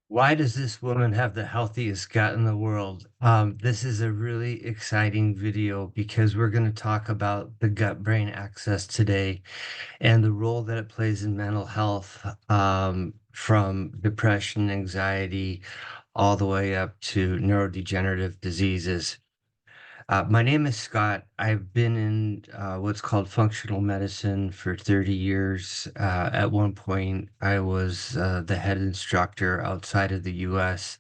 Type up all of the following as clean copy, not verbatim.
Why does this woman have the healthiest gut in the world? This is a really exciting video because we're going to talk about the gut-brain axis today and the role that it plays in mental health, from depression, anxiety, all the way up to neurodegenerative diseases. My name is Scott. I've been in what's called functional medicine for 30 years. At one point, I was the head instructor outside of the US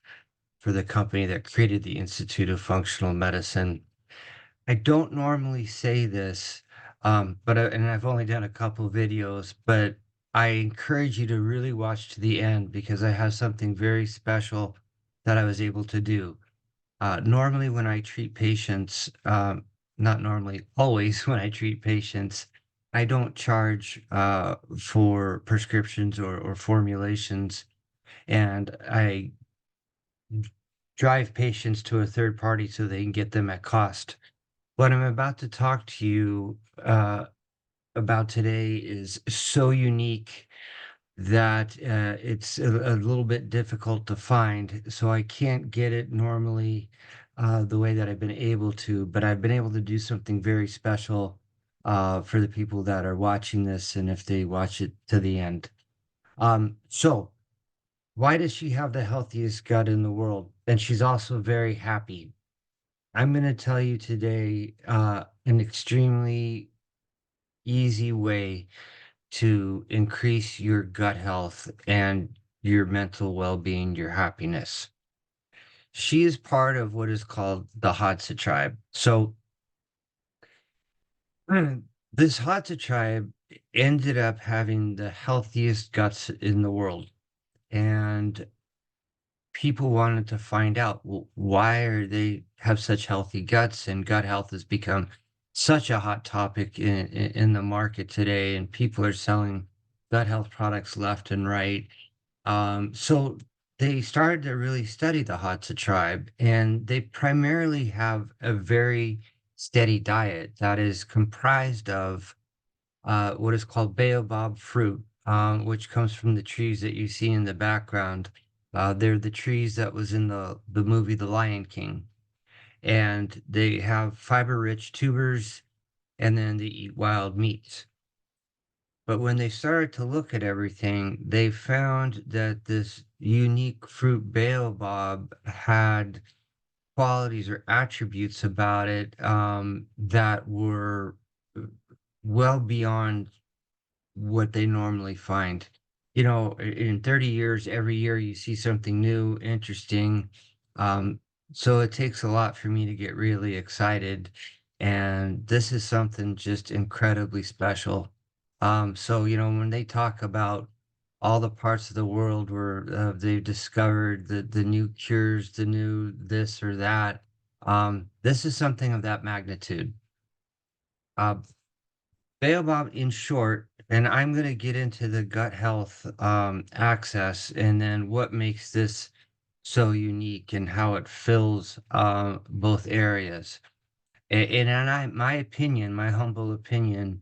for the company that created the Institute of Functional Medicine. I don't normally say this, and I've only done a couple videos, but I encourage you to really watch to the end because I have something very special that I was able to do. Normally, when I treat patients, not normally, always when I treat patients, I don't charge for prescriptions or formulations, and I drive patients to a third party so they can get them at cost. What I'm about to talk to you about today is so unique that it's a little bit difficult to find. So I can't get it normally the way that I've been able to, but I've been able to do something very special for the people that are watching this and if they watch it to the end. So why does she have the healthiest gut in the world? And she's also very happy. I'm going to tell you today an extremely easy way to increase your gut health and your mental well-being, your happiness. She is part of what is called the Hadza tribe. So this Hadza tribe ended up having the healthiest guts in the world. And people wanted to find out, well, why are they have such healthy guts, and gut health has become such a hot topic in the market today, and people are selling gut health products left and right. So they started to really study the Hadza tribe, and they primarily have a very steady diet that is comprised of what is called baobab fruit, which comes from the trees that you see in the background. They're the trees that was in the movie The Lion King, and they have fiber-rich tubers, and then they eat wild meats. But when they started to look at everything, they found that this unique fruit baobab had qualities or attributes about it that were well beyond what they normally find. You know, in 30 years, every year you see something new, interesting. Um, so it takes a lot for me to get really excited. And this is something just incredibly special. So, you know, when they talk about all the parts of the world where they've discovered the new cures, the new this or that, this is something of that magnitude. Uh, Baobab, in short, and I'm going to get into the gut health access and then what makes this so unique and how it fills both areas. My opinion, my humble opinion,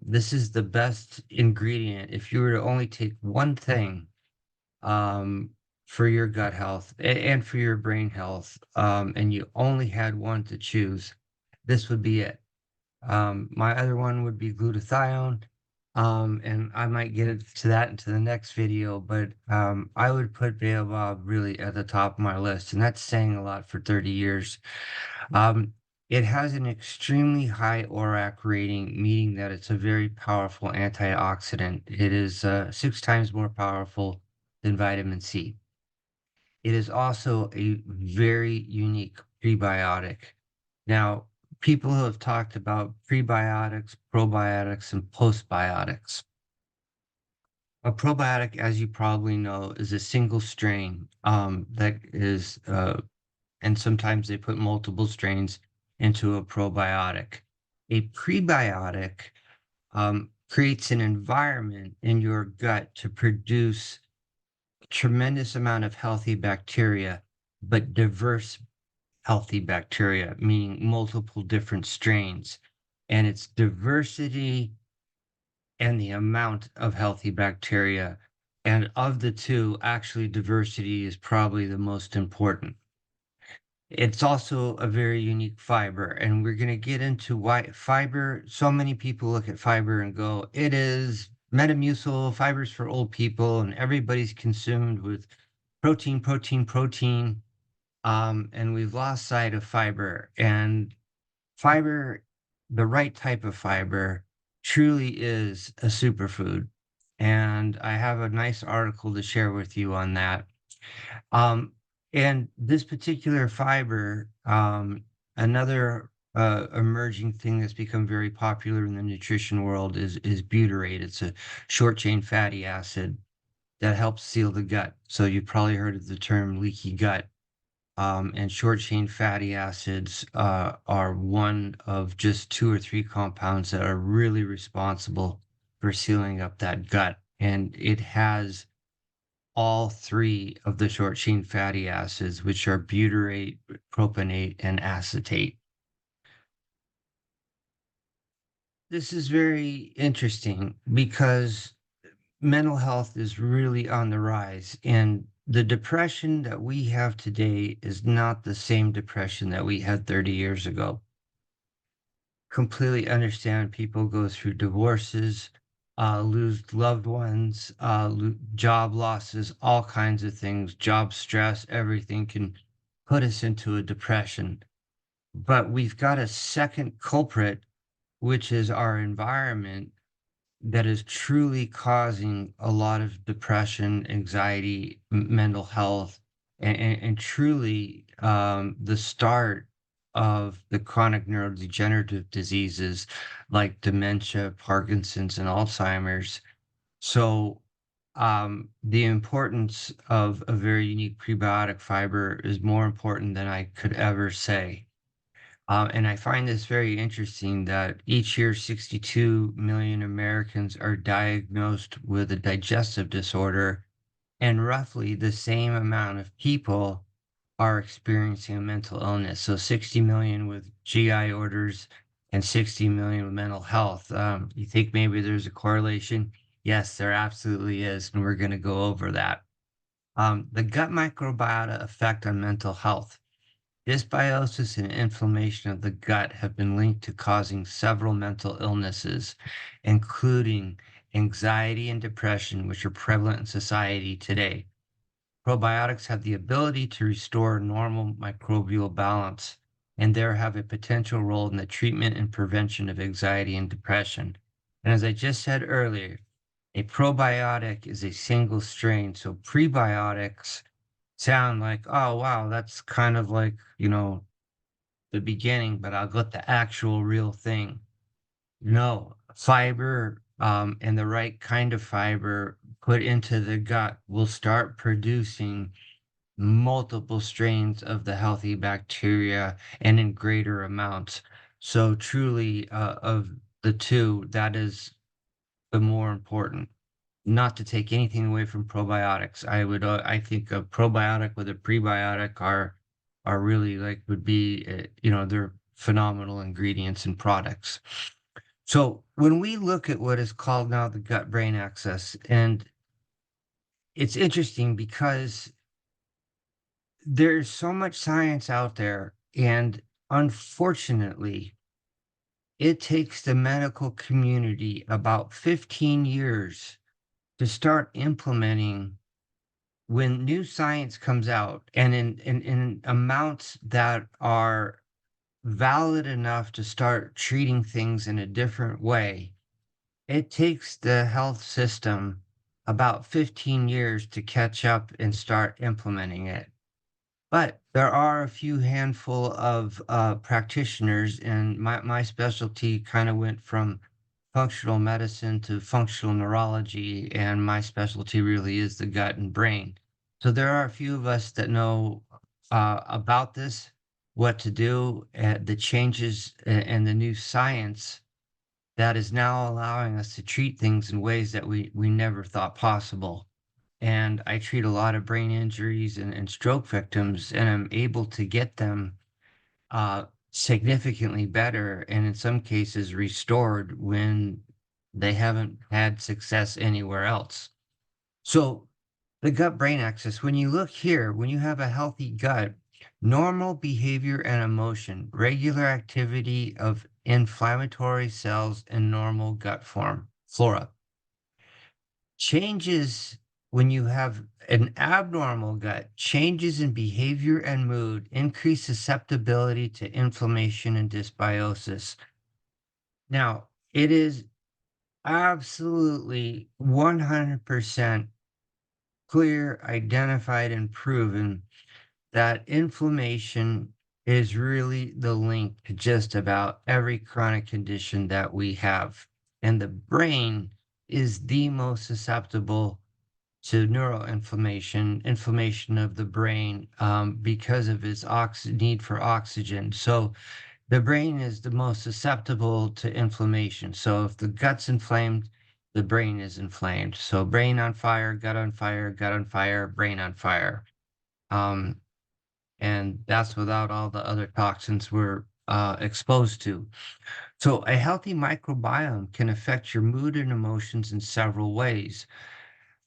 this is the best ingredient. If you were to only take one thing um, for your gut health and for your brain health, and you only had one to choose, this would be it. My other one would be glutathione. And I might get to that into the next video, but I would put baobab really at the top of my list, and that's saying a lot for 30 years. Um, it has an extremely high ORAC rating, meaning that it's a very powerful antioxidant. It is 6 times more powerful than vitamin C. It is also a very unique prebiotic. Now, people have talked about prebiotics, probiotics, and postbiotics. A probiotic, as you probably know, is a single strain that is, and sometimes they put multiple strains into a probiotic. A prebiotic creates an environment in your gut to produce tremendous amount of healthy bacteria, but diverse healthy bacteria, meaning multiple different strains. And it's diversity and the amount of healthy bacteria And of the two, actually, diversity is probably the most important. It's also a very unique fiber, and we're going to get into why fiber. So many people look at fiber and go, it is Metamucil, fibers for old people, and everybody's consumed with protein, protein, protein. And we've lost sight of fiber. And fiber, the right type of fiber, truly is a superfood. And I have a nice article to share with you on that. Um, and this particular fiber, another emerging thing that's become very popular in the nutrition world is butyrate. It's a short chain fatty acid that helps seal the gut. So you've probably heard of the term leaky gut. And short chain fatty acids are one of just two or three compounds that are really responsible for sealing up that gut. And it has all three of the short chain fatty acids, which are butyrate, propionate, and acetate. This is very interesting because mental health is really on the rise, and the depression that we have today is not the same depression that we had 30 years ago. Completely understand people go through divorces, lose loved ones, job losses, all kinds of things, job stress, everything can put us into a depression. But we've got a second culprit, which is our environment that is truly causing a lot of depression, anxiety, mental health, and truly the start of the chronic neurodegenerative diseases like dementia, Parkinson's, and Alzheimer's. So, the importance of a very unique prebiotic fiber is more important than I could ever say. And I find this very interesting that each year 62 million Americans are diagnosed with a digestive disorder, and roughly the same amount of people are experiencing a mental illness. So 60 million with GI orders and 60 million with mental health. You think maybe there's a correlation? Yes, there absolutely is. And we're going to go over that. The gut microbiota effect on mental health. Dysbiosis and inflammation of the gut have been linked to causing several mental illnesses, including anxiety and depression, which are prevalent in society today. Probiotics have the ability to restore normal microbial balance and there have a potential role in the treatment and prevention of anxiety and depression. And as I just said earlier, a probiotic is a single strain. So prebiotics sound like, oh, wow, that's kind of like, the beginning, but I'll get the actual real thing. No, fiber, and the right kind of fiber put into the gut will start producing multiple strains of the healthy bacteria and in greater amounts. So truly, of the two, that is the more important. Not to take anything away from probiotics. I think a probiotic with a prebiotic are really like would be, they're phenomenal ingredients and products. So when we look at what is called now the gut-brain axis, and it's interesting because there's so much science out there, and unfortunately, it takes the medical community about 15 years to start implementing when new science comes out and in amounts that are valid enough to start treating things in a different way, it takes the health system about 15 years to catch up and start implementing it. But there are a few handful of practitioners, and my specialty kind of went from functional medicine to functional neurology, and my specialty really is the gut and brain. So there are a few of us that know about this, what to do, the changes, and the new science that is now allowing us to treat things in ways that we never thought possible. And I treat a lot of brain injuries and stroke victims, and I'm able to get them significantly better, and in some cases restored when they haven't had success anywhere else. So the gut-brain axis, when you look here, when you have a healthy gut, normal behavior and emotion, regular activity of inflammatory cells in normal gut flora. Changes when you have an abnormal gut, changes in behavior and mood, increase susceptibility to inflammation and dysbiosis. Now, it is absolutely 100% clear, identified, and proven that inflammation is really the link to just about every chronic condition that we have. And the brain is the most susceptible to neuroinflammation, inflammation of the brain, because of its need for oxygen. So the brain is the most susceptible to inflammation. So if the gut's inflamed, the brain is inflamed. So brain on fire, gut on fire, gut on fire, brain on fire. Um, and that's without all the other toxins we're exposed to. So a healthy microbiome can affect your mood and emotions in several ways.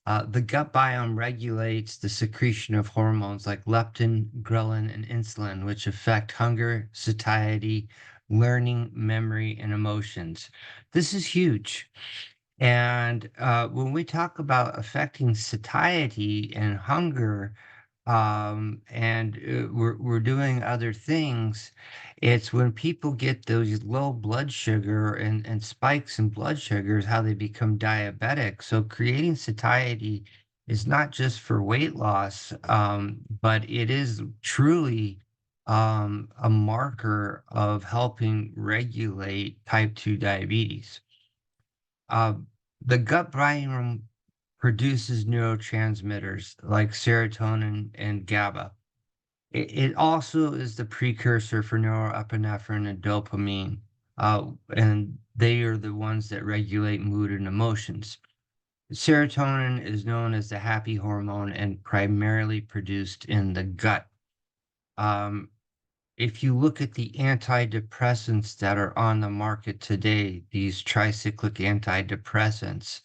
The gut biome regulates the secretion of hormones like leptin, ghrelin, and insulin, which affect hunger, satiety, learning, memory, and emotions. This is huge. And when we talk about affecting satiety and hunger, and we're doing other things, it's when people get those low blood sugar and spikes in blood sugars, how they become diabetic. So creating satiety is not just for weight loss, but it is truly a marker of helping regulate type 2 diabetes. Uh, the gut biome produces neurotransmitters like serotonin and GABA. It also is the precursor for norepinephrine and dopamine, and they are the ones that regulate mood and emotions. Serotonin is known as the happy hormone and primarily produced in the gut. Um, if you look at the antidepressants that are on the market today, these tricyclic antidepressants,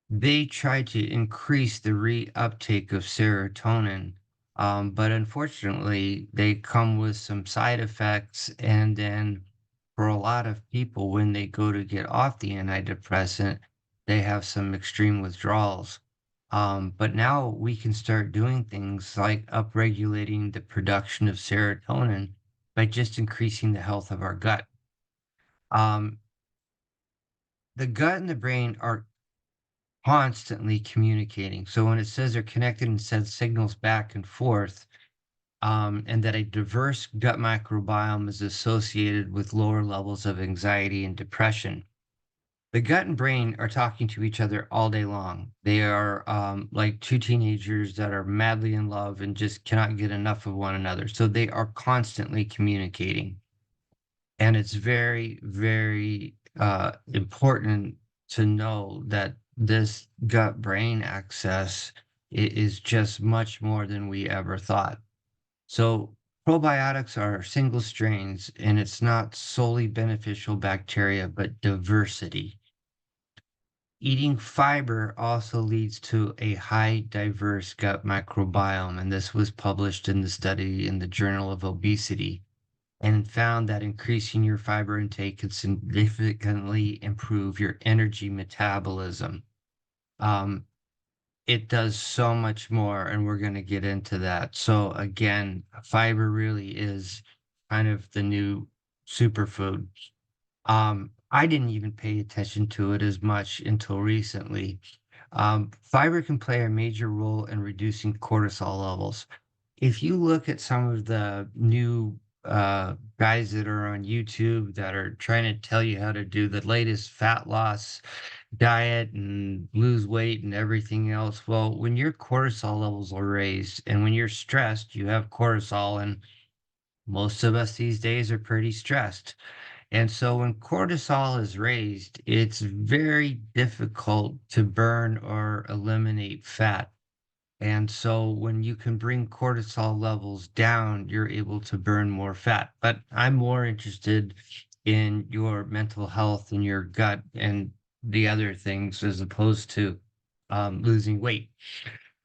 they try to increase the reuptake of serotonin, but unfortunately, they come with some side effects. And then for a lot of people, when they go to get off the antidepressant, they have some extreme withdrawals. But now we can start doing things like upregulating the production of serotonin by just increasing the health of our gut. Um, the gut and the brain are constantly communicating. So when it says they're connected and sends signals back and forth, and that a diverse gut microbiome is associated with lower levels of anxiety and depression. The gut and brain are talking to each other all day long. They are like two teenagers that are madly in love and just cannot get enough of one another. So they are constantly communicating. And it's very, very important to know that this gut brain access is just much more than we ever thought. So, probiotics are single strains, and it's not solely beneficial bacteria, but diversity. Eating fiber also leads to a high diverse gut microbiome, and this was published in the study in the Journal of Obesity, and found that increasing your fiber intake can significantly improve your energy metabolism. Um, it does so much more, and we're going to get into that. So again, fiber really is kind of the new superfood. I didn't even pay attention to it as much until recently. Fiber can play a major role in reducing cortisol levels. If you look at some of the new guys that are on YouTube that are trying to tell you how to do the latest fat loss diet and lose weight and everything else, well, when your cortisol levels are raised and when you're stressed, you have cortisol, and most of us these days are pretty stressed. And so when cortisol is raised, it's very difficult to burn or eliminate fat. And so when you can bring cortisol levels down, you're able to burn more fat. But I'm more interested in your mental health and your gut and the other things as opposed to losing weight.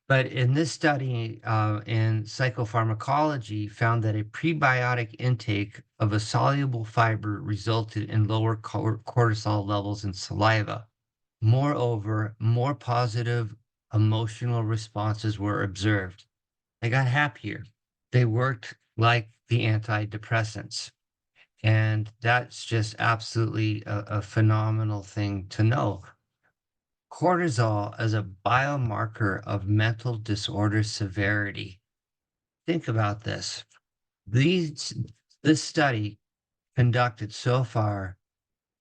But in this study in psychopharmacology, found that a prebiotic intake of a soluble fiber resulted in lower cortisol levels in saliva. Moreover, more positive emotional responses were observed. They got happier. They worked like the antidepressants. And that's just absolutely a phenomenal thing to know. Cortisol as a biomarker of mental disorder severity. Think about this. These, this study conducted so far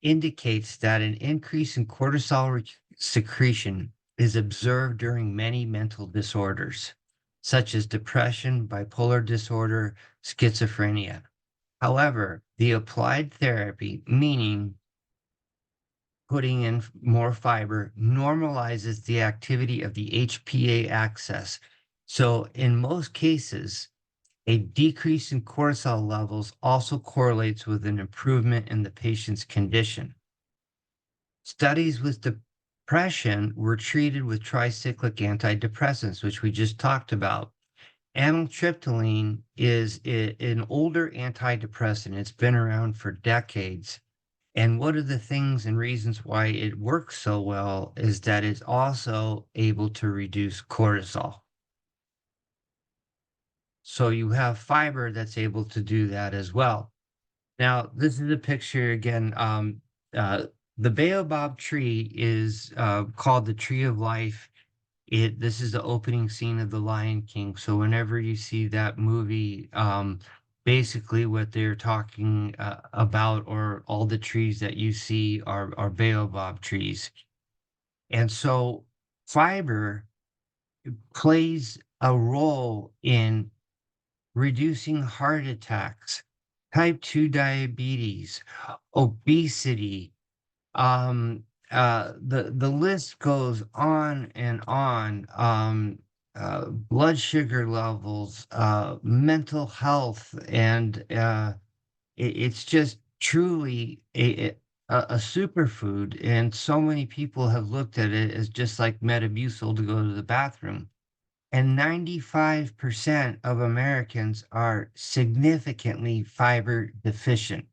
indicates that an increase in cortisol secretion is observed during many mental disorders, such as depression, bipolar disorder, schizophrenia. However, the applied therapy, meaning putting in more fiber, normalizes the activity of the HPA axis. So, in most cases, a decrease in cortisol levels also correlates with an improvement in the patient's condition. Studies with depression were treated with tricyclic antidepressants, which we just talked about. Amitriptyline is an older antidepressant. It's been around for decades. And one of the things and reasons why it works so well is that it's also able to reduce cortisol. So you have fiber that's able to do that as well. Now, this is a picture again. Uh, the baobab tree is called the tree of life. This is the opening scene of The Lion King. So whenever you see that movie, basically what they're talking about, or all the trees that you see are baobab trees. And so fiber plays a role in reducing heart attacks, type 2 diabetes, obesity, the list goes on and on. Blood sugar levels, mental health, and it's just truly a superfood. And so many people have looked at it as just like Metamucil to go to the bathroom. And 95% of Americans are significantly fiber deficient.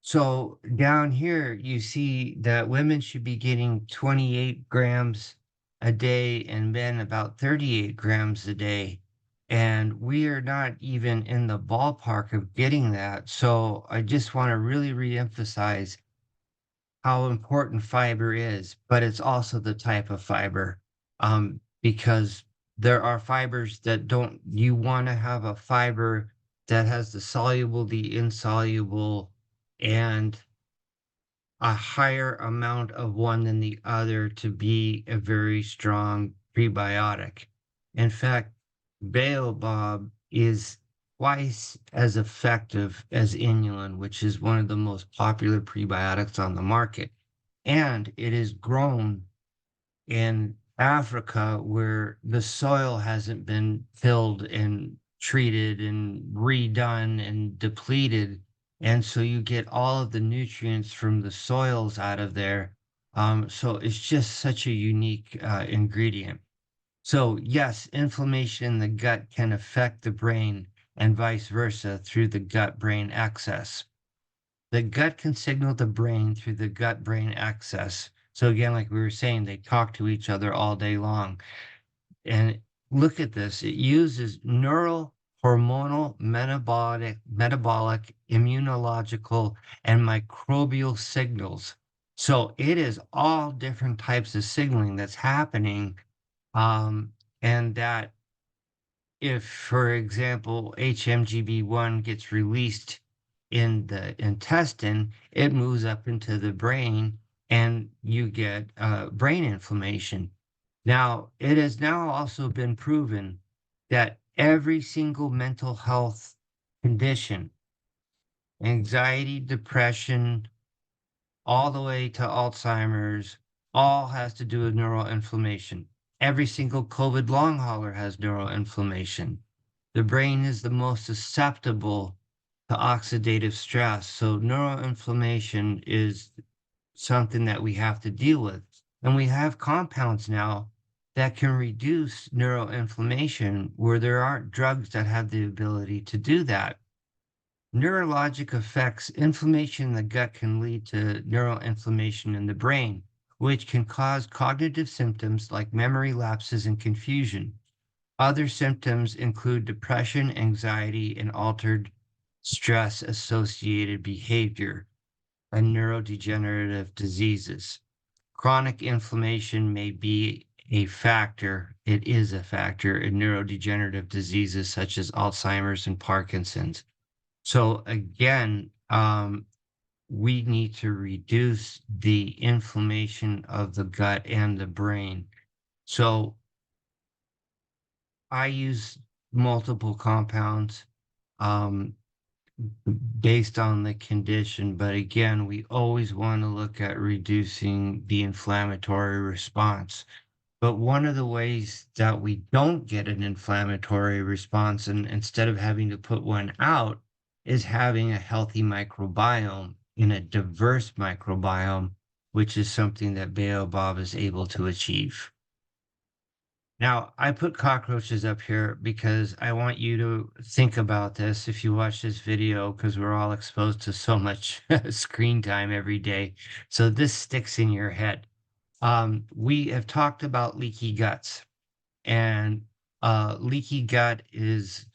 So down here, you see that women should be getting 28 grams a day and men about 38 grams a day. And we are not even in the ballpark of getting that. So I just want to really reemphasize how important fiber is, but it's also the type of fiber. Because there are fibers that don't, you want to have a fiber that has the soluble, the insoluble, and a higher amount of one than the other to be a very strong prebiotic. In fact, baobab is twice as effective as inulin, which is one of the most popular prebiotics on the market. And it is grown in Africa where the soil hasn't been tilled and treated and redone and depleted. And so you get all of the nutrients from the soils out of there. So it's just such a unique ingredient. So, yes, inflammation in the gut can affect the brain and vice versa through the gut brain axis. The gut can signal the brain through the gut brain axis. So again, like we were saying, they talk to each other all day long. And look at this. It uses neural, hormonal, metabolic, immunological, and microbial signals. So it is all different types of signaling that's happening. And that if, for example, HMGB1 gets released in the intestine, it moves up into the brain and you get brain inflammation. Now, it has now also been proven that every single mental health condition, anxiety, depression, all the way to Alzheimer's, all has to do with neural inflammation. Every single COVID long hauler has neural inflammation. The brain is the most susceptible to oxidative stress. So neural inflammation is something that we have to deal with. And we have compounds now that can reduce neuroinflammation where there aren't drugs that have the ability to do that. Neurologic effects, inflammation in the gut can lead to neuroinflammation in the brain, which can cause cognitive symptoms like memory lapses and confusion. Other symptoms include depression, anxiety, and altered stress associated behavior and neurodegenerative diseases. Chronic inflammation may be a factor, it is a factor in neurodegenerative diseases such as Alzheimer's and Parkinson's. So again, we need to reduce the inflammation of the gut and the brain. So I use multiple compounds um, based on the condition, but again, we always want to look at reducing the inflammatory response. But one of the ways that we don't get an inflammatory response, and instead of having to put one out, is having a healthy microbiome in a diverse microbiome, which is something that baobab is able to achieve. Now, I put cockroaches up here because I want you to think about this if you watch this video, because we're all exposed to so much screen time every day. So this sticks in your head. We have talked about leaky guts, and leaky gut is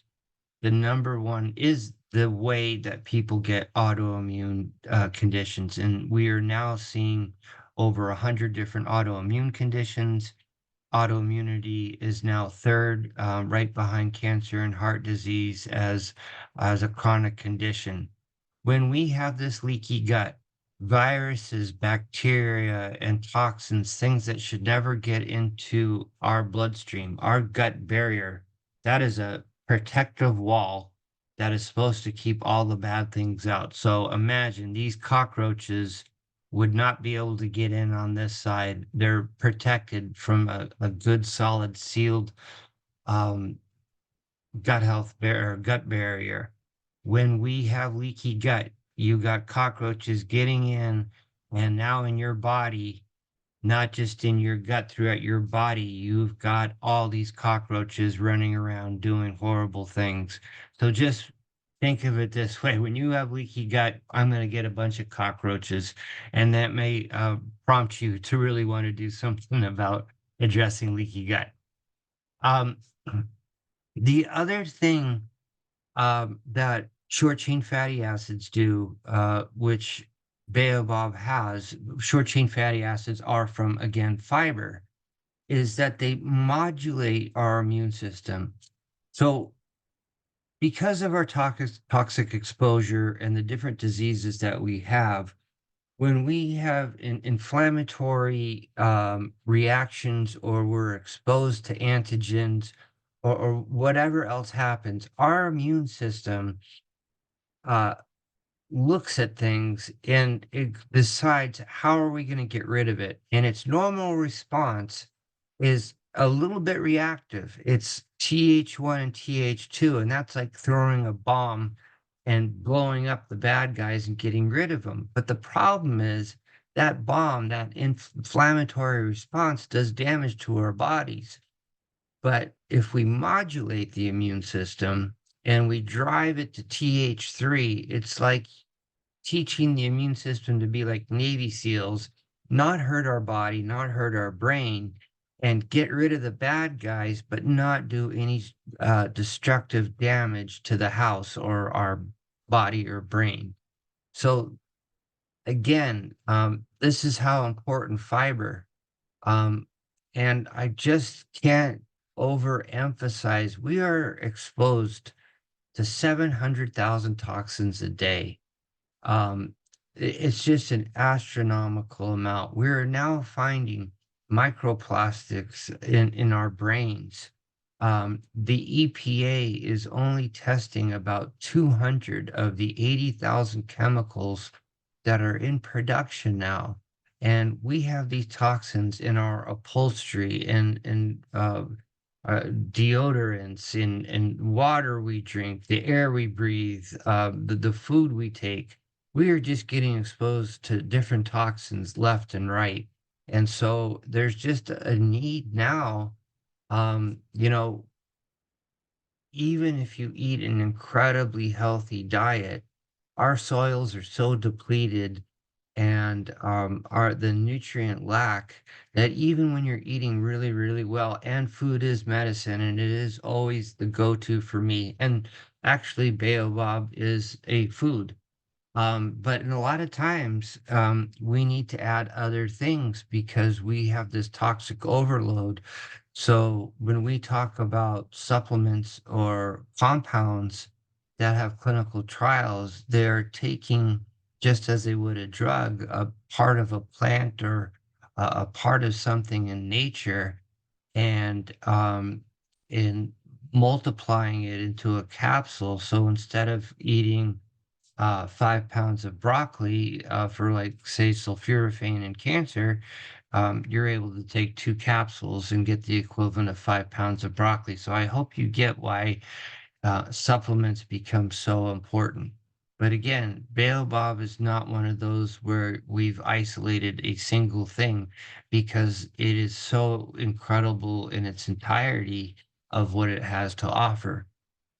the number one, is the way that people get autoimmune conditions. And we are now seeing over 100 different autoimmune conditions. Autoimmunity is now third, right behind cancer and heart disease as a chronic condition. When we have this leaky gut, viruses, bacteria, and toxins, things that should never get into our bloodstream, our gut barrier, that is a protective wall that is supposed to keep all the bad things out. So imagine these cockroaches would not be able to get in on this side. They're protected from a good, solid, sealed um, gut barrier. When we have leaky gut, you got cockroaches getting in, and now in your body, not just in your gut, throughout your body, you've got all these cockroaches running around doing horrible things. So just think of it this way. When you have leaky gut, I'm going to get a bunch of cockroaches, and that may prompt you to really want to do something about addressing leaky gut. Um, the other thing that short chain fatty acids do, which baobab has, short chain fatty acids are from, again, fiber, is that they modulate our immune system. So, because of our toxic exposure and the different diseases that we have, when we have inflammatory reactions or we're exposed to antigens or whatever else happens, our immune system uh, looks at things and it decides how are we going to get rid of it. And its normal response is a little bit reactive. It's TH1 and TH2, and that's like throwing a bomb and blowing up the bad guys and getting rid of them. But the problem is that bomb, that inflammatory response does damage to our bodies. But if we modulate the immune system and we drive it to TH3, it's like teaching the immune system to be like Navy SEALs, not hurt our body, not hurt our brain, and get rid of the bad guys, but not do any destructive damage to the house or our body or brain. So again, this is how important fiber. Um, and I just can't overemphasize, we are exposed to 700,000 toxins a day. Um, it's just an astronomical amount. We're now finding microplastics in our brains. The EPA is only testing about 200 of the 80,000 chemicals that are in production now. And we have these toxins in our upholstery and deodorants, in water we drink, the air we breathe, the food we take. We are just getting exposed to different toxins left and right. And so there's just a need now, you know, even if you eat an incredibly healthy diet, our soils are so depleted and are the nutrient lack that even when you're eating really, really well, and food is medicine, and it is always the go-to for me. And actually, baobab is a food. But in a lot of times, we need to add other things because we have this toxic overload. So when we talk about supplements or compounds that have clinical trials, they're taking, just as they would a drug, a part of a plant or a part of something in nature and in multiplying it into a capsule. So instead of eating 5 pounds of broccoli for, like, say, sulforaphane and cancer, you're able to take 2 capsules and get the equivalent of 5 pounds of broccoli. So I hope you get why supplements become so important. But again, baobab is not one of those where we've isolated a single thing because it is so incredible in its entirety of what it has to offer.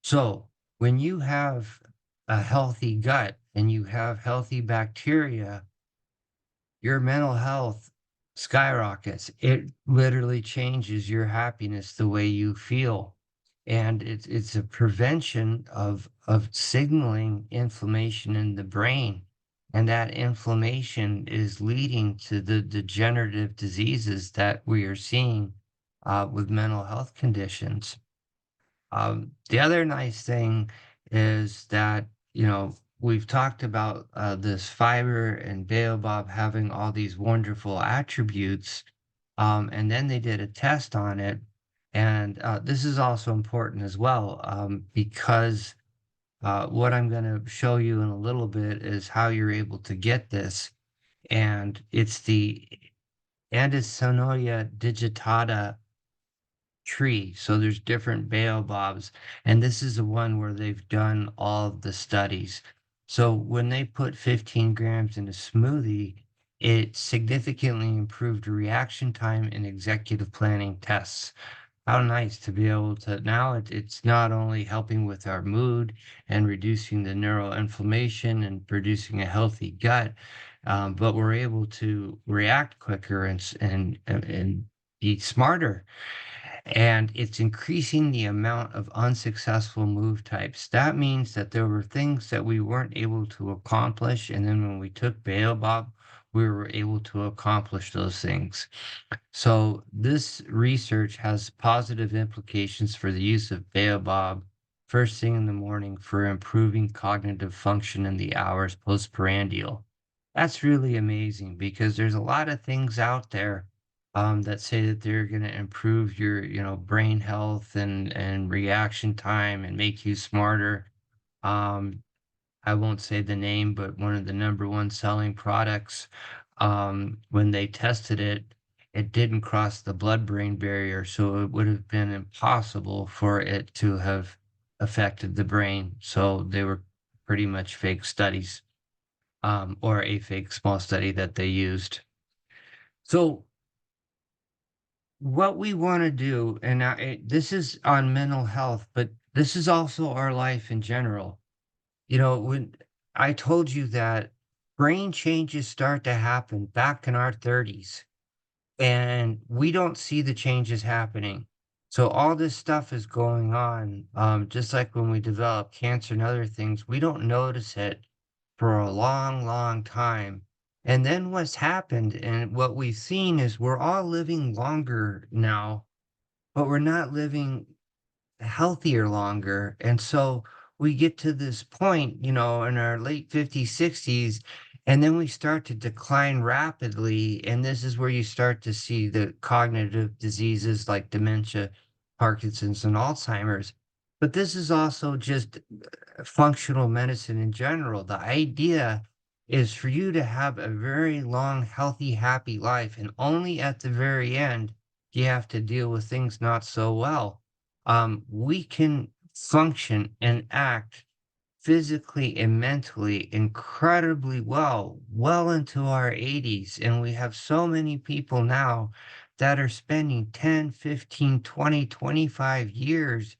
So when you have a healthy gut and you have healthy bacteria, your mental health skyrockets. It literally changes your happiness, the way you feel. And it's a prevention of signaling inflammation in the brain. And that inflammation is leading to the degenerative diseases that we are seeing with mental health conditions. The other nice thing is that, we've talked about this fiber and baobab having all these wonderful attributes. And then they did a test on it. And this is also important as well, because what I'm going to show you in a little bit is how you're able to get this. And it's the Andessonoia digitata tree. So there's different baobabs, and this is the one where they've done all of the studies. So when they put 15 grams in a smoothie, it significantly improved reaction time in executive planning tests. How nice to be able to now it's not only helping with our mood and reducing the neuroinflammation and producing a healthy gut, but we're able to react quicker and be smarter, and it's increasing the amount of unsuccessful move types. That means that there were things that we weren't able to accomplish, and then when we took Baobab, we were able to accomplish those things. So this research has positive implications for the use of Baobab first thing in the morning for improving cognitive function in the hours postprandial. That's really amazing because there's a lot of things out there that say that they're going to improve your, brain health and reaction time and make you smarter. Um, I won't say the name, but one of the number one selling products, when they tested it, it didn't cross the blood-brain barrier, so it would have been impossible for it to have affected the brain. So they were pretty much fake studies, or a fake small study that they used. So what we want to do, and this is on mental health, but this is also our life in general. When I told you that brain changes start to happen back in our 30s, and we don't see the changes happening. So all this stuff is going on, just like when we develop cancer and other things, we don't notice it for a long, long time. And then what's happened and what we've seen is we're all living longer now, but we're not living healthier longer. And so we get to this point, in our late 50s, 60s, and then we start to decline rapidly. And this is where you start to see the cognitive diseases like dementia, Parkinson's, and Alzheimer's. But this is also just functional medicine in general. The idea is for you to have a very long, healthy, happy life. And only at the very end, you have to deal with things not so well. We can function and act physically and mentally incredibly well into our 80s. And we have so many people now that are spending 10, 15, 20, 25 years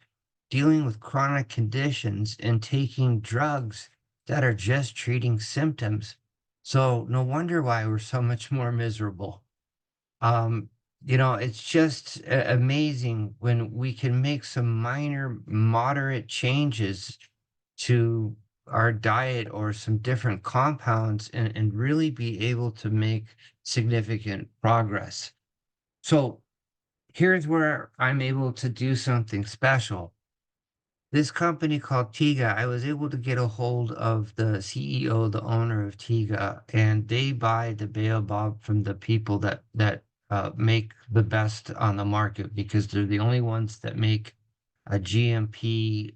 dealing with chronic conditions and taking drugs that are just treating symptoms. So no wonder why we're so much more miserable. Um, it's just amazing when we can make some minor, moderate changes to our diet or some different compounds and really be able to make significant progress. So here's where I'm able to do something special. This company called Tiga, I was able to get a hold of the CEO, the owner of Tiga, and they buy the baobab from the people that make the best on the market because they're the only ones that make a GMP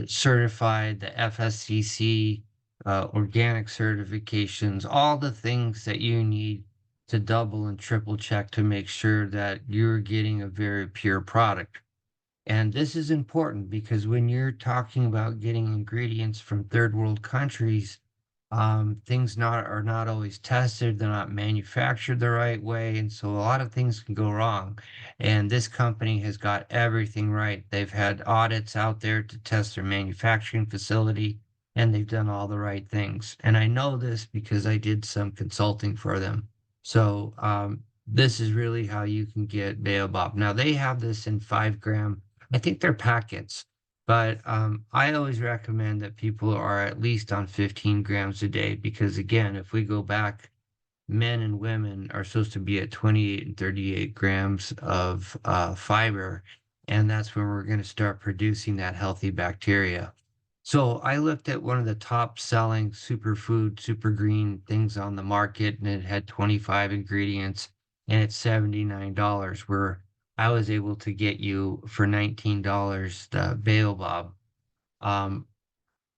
certified, the FSCC, organic certifications, all the things that you need to double and triple check to make sure that you're getting a very pure product. And this is important because when you're talking about getting ingredients from third world countries, things are not always tested. They're not manufactured the right way, and so a lot of things can go wrong. And this company has got everything right. They've had audits out there to test their manufacturing facility, and they've done all the right things. And I know this because I did some consulting for them. So this is really how you can get Baobab. Now they have this in 5 gram. I think they're packets. But I always recommend that people are at least on 15 grams a day because, again, if we go back, men and women are supposed to be at 28 and 38 grams of fiber, and that's when we're going to start producing that healthy bacteria. So I looked at one of the top selling superfood, super green things on the market, and it had 25 ingredients, and it's $79, where I was able to get you for $19 the baobab. Um,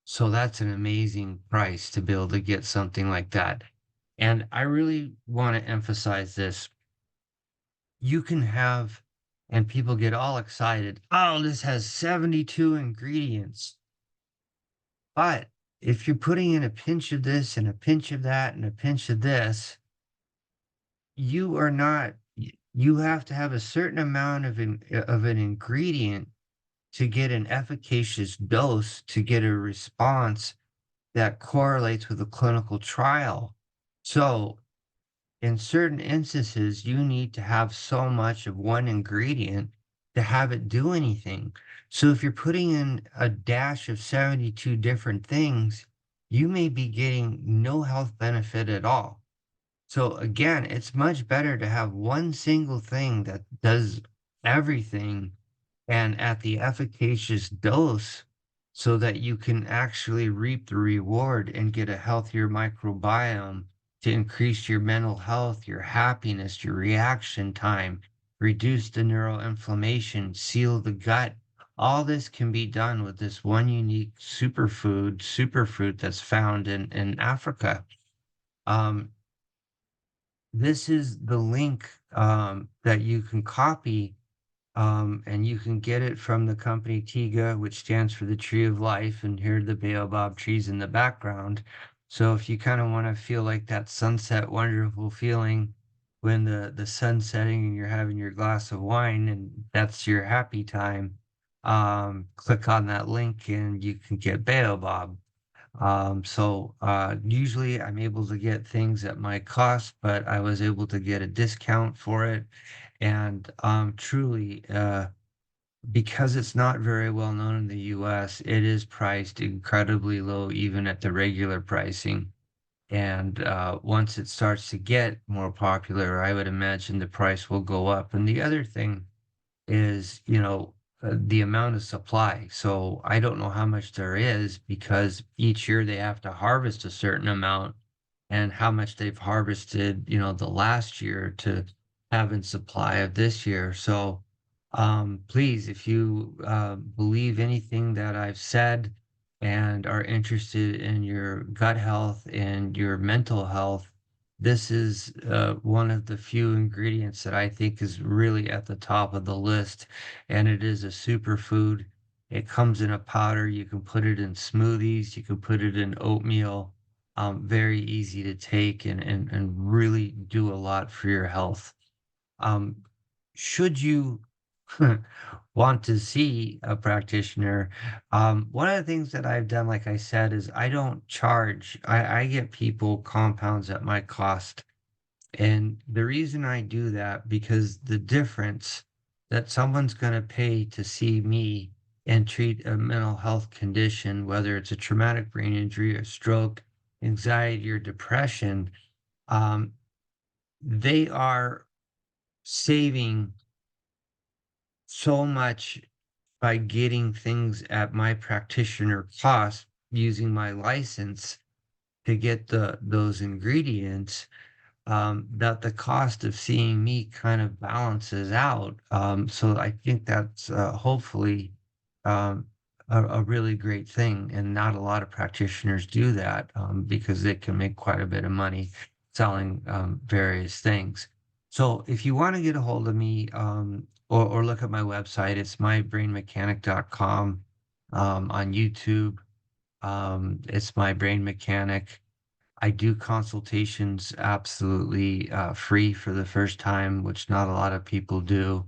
so that's an amazing price to be able to get something like that. And I really want to emphasize this. You can have, and people get all excited. Oh, this has 72 ingredients. But if you're putting in a pinch of this and a pinch of that and a pinch of this, you are not, you have to have a certain amount of an ingredient to get an efficacious dose to get a response that correlates with a clinical trial. So, in certain instances, you need to have so much of one ingredient to have it do anything. So, if you're putting in a dash of 72 different things, you may be getting no health benefit at all. So, again, it's much better to have one single thing that does everything and at the efficacious dose so that you can actually reap the reward and get a healthier microbiome to increase your mental health, your happiness, your reaction time, reduce the neuroinflammation, seal the gut. All this can be done with this one unique superfruit that's found in Africa. Um, this is the link that you can copy and you can get it from the company Tiga, which stands for the Tree of Life, and here are the baobab trees in the background. So if you kind of want to feel like that sunset, wonderful feeling when the sun's setting and you're having your glass of wine and that's your happy time, click on that link and you can get baobab. Usually I'm able to get things at my cost, but I was able to get a discount for it. And truly, because it's not very well known in the US, it is priced incredibly low, even at the regular pricing. And once it starts to get more popular, I would imagine the price will go up. And the other thing is, the amount of supply. So I don't know how much there is because each year they have to harvest a certain amount and how much they've harvested, the last year to have in supply of this year. So please, if you believe anything that I've said and are interested in your gut health and your mental health, this is one of the few ingredients that I think is really at the top of the list, and it is a superfood. It comes in a powder. You can put it in smoothies. You can put it in oatmeal. Very easy to take and really do a lot for your health. Um, should you want to see a practitioner, one of the things that I've done, like I said, is I don't charge. I get people compounds at my cost. And the reason I do that, because the difference that someone's going to pay to see me and treat a mental health condition, whether it's a traumatic brain injury, a stroke, anxiety, or depression, um, they are saving so much by getting things at my practitioner cost using my license to get those ingredients, that the cost of seeing me kind of balances out. So I think that's hopefully um, a really great thing. And not a lot of practitioners do that because they can make quite a bit of money selling various things. So if you want to get a hold of me or look at my website, it's mybrainmechanic.com. On YouTube. It's my brain mechanic. I do consultations absolutely free for the first time, which not a lot of people do.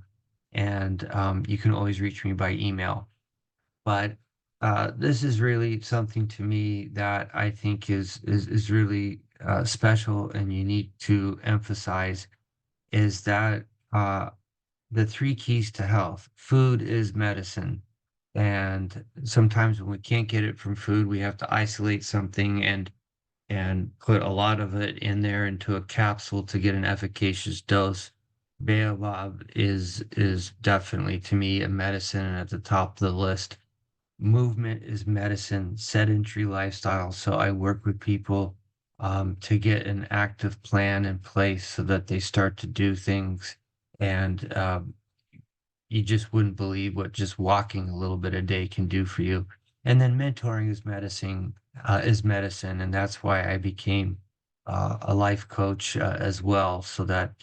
And you can always reach me by email. But this is really something to me that I think is really special and unique to emphasize is that the three keys to health. Food is medicine. And sometimes when we can't get it from food, we have to isolate something and put a lot of it in there into a capsule to get an efficacious dose. Baobab is definitely to me a medicine and at the top of the list. Movement is medicine, sedentary lifestyle. So I work with people to get an active plan in place so that they start to do things. And you just wouldn't believe what just walking a little bit a day can do for you. And then mentoring is medicine, and that's why I became a life coach as well, so that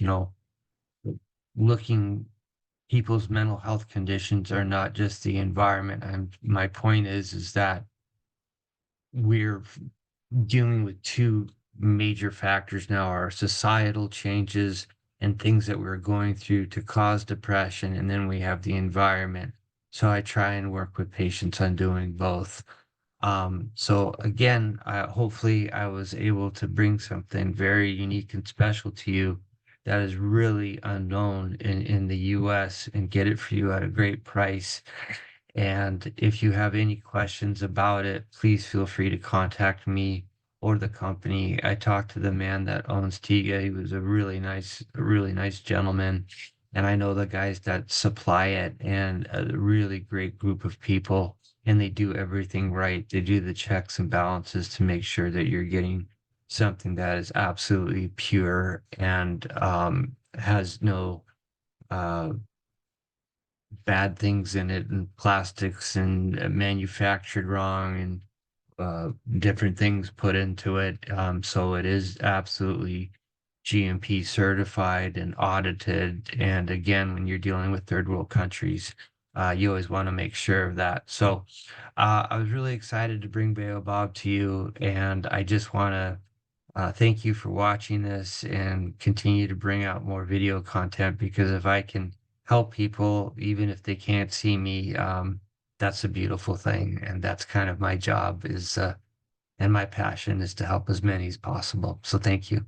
looking people's mental health conditions are not just the environment. My point is that we're dealing with two major factors now: our societal changes and things that we're going through to cause depression, and then we have the environment. So I try and work with patients on doing both. So again, hopefully I was able to bring something very unique and special to you that is really unknown in the US and get it for you at a great price. And if you have any questions about it, please feel free to contact me or the company. I talked to the man that owns Tiga. He was a really nice gentleman. And I know the guys that supply it and a really great group of people, and they do everything right. They do the checks and balances to make sure that you're getting something that is absolutely pure and has no uh, bad things in it and plastics and manufactured wrong and different things put into it. So it is absolutely GMP certified and audited. And again, when you're dealing with third world countries, you always want to make sure of that. So I was really excited to bring Baobab to you, and I just want to thank you for watching this and continue to bring out more video content because if I can help people, even if they can't see me, that's a beautiful thing. And that's kind of my job is, and my passion is to help as many as possible. So thank you.